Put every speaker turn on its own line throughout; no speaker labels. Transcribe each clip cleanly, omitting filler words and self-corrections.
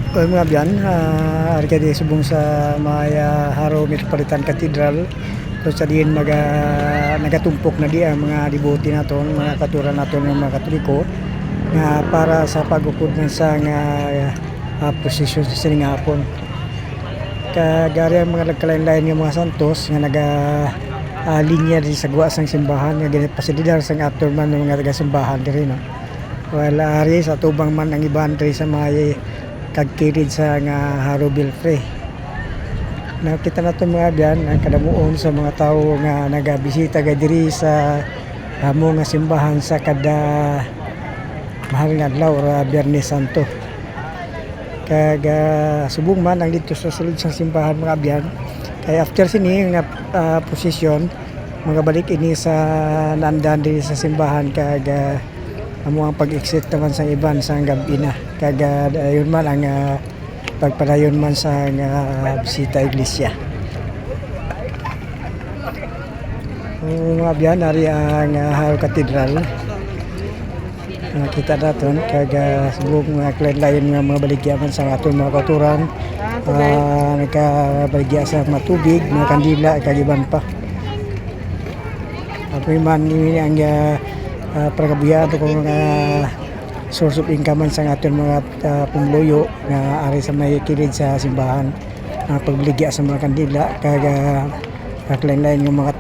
O mga biyan, ari kadi subong sa Maya Haro Metropolitan Cathedral kung sa diin nagatumpok na di ang mga dibote naton, mga katuran naton ng mga Katoliko nga para sa pagukod ng sa nga posisyon sa sining hapon. Kagari ang mga nagkalain-lain nga mga santos nga linya di sa guwa sang simbahan nga ganit pasilidar sang afterman ng mga taga-simbahan diri no. Wala ari sa tubang man ang iban diri sa may kagkilid sa nga Haro Belfry. Nakita nato mga biyan ang kadamuon sa mga tawo nga nagabisita diri sa amo nga simbahan sa kada mahal nga adlaw ra Biyernes Santo. Subong man ang dito sa sulod sa simbahan mga biyan kay after sini nga posisyon mga balik ini sa landan diri sa simbahan amo ang pag-exit naman sa iban sa gabi na ayun man ang pagpadayon man sa bisita iglesia. Mga biyan ari ang Haro Cathedral kita daton subong mga lain nga mga baligyaman sa aton mga kauturan nagkabaligya sa mga tubig mga kandila kagiban pa apoy man ini ang pagkabuyado kung mga source of income man sa aton mga pumuluyo nga ari sa may kilid sa simbahan pagbaligya sa mga kandila lain-lain ng mga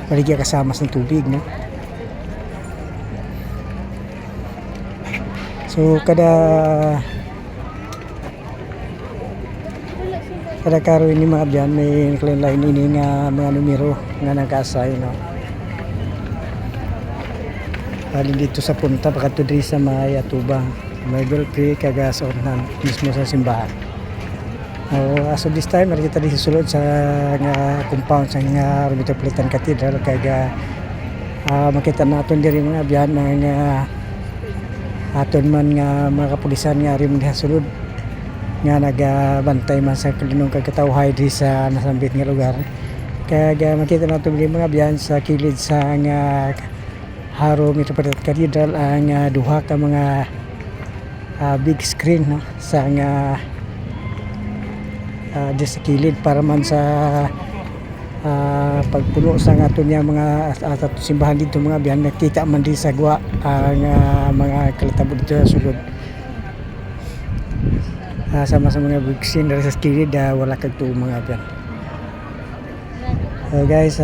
baligya kasama sa tubig no. So kada karo ini mga biyan may lain-lain ini nga mga numero nga nag-assign no. Dito sa punta pagkato diri sa may atubang may Belfry kagasonan mismo sa simbahan. As of this time ari kita dito sulod sa nga compound sa nga Metropolitan Cathedral makita naton diri mga biyan nga aton man nga mga kapulisan nga rin diha sulod nga nagabantay man sa kalinong kagkatawhay di sa nasambit nga lugar makita naton diri mga biyan sa kilid sa nga Haro Metropolitan Cathedral ang duha ka mga big screen no sa nga di sa kilid para man sa pagpuno sa aton nga mga simbahan dito mga biyan nakita man di sa gwa ang mga kalitabo dito sa sulod sama sa mga big screen dari sa kilid wala kagtuo mga biyan. Guys,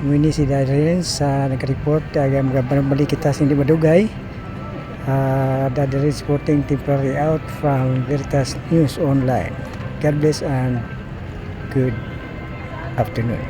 muni si Darren sa nag-report magabalik kita sa hindi madugay. Darren reporting temporary out from Veritas News Online. God bless and good afternoon.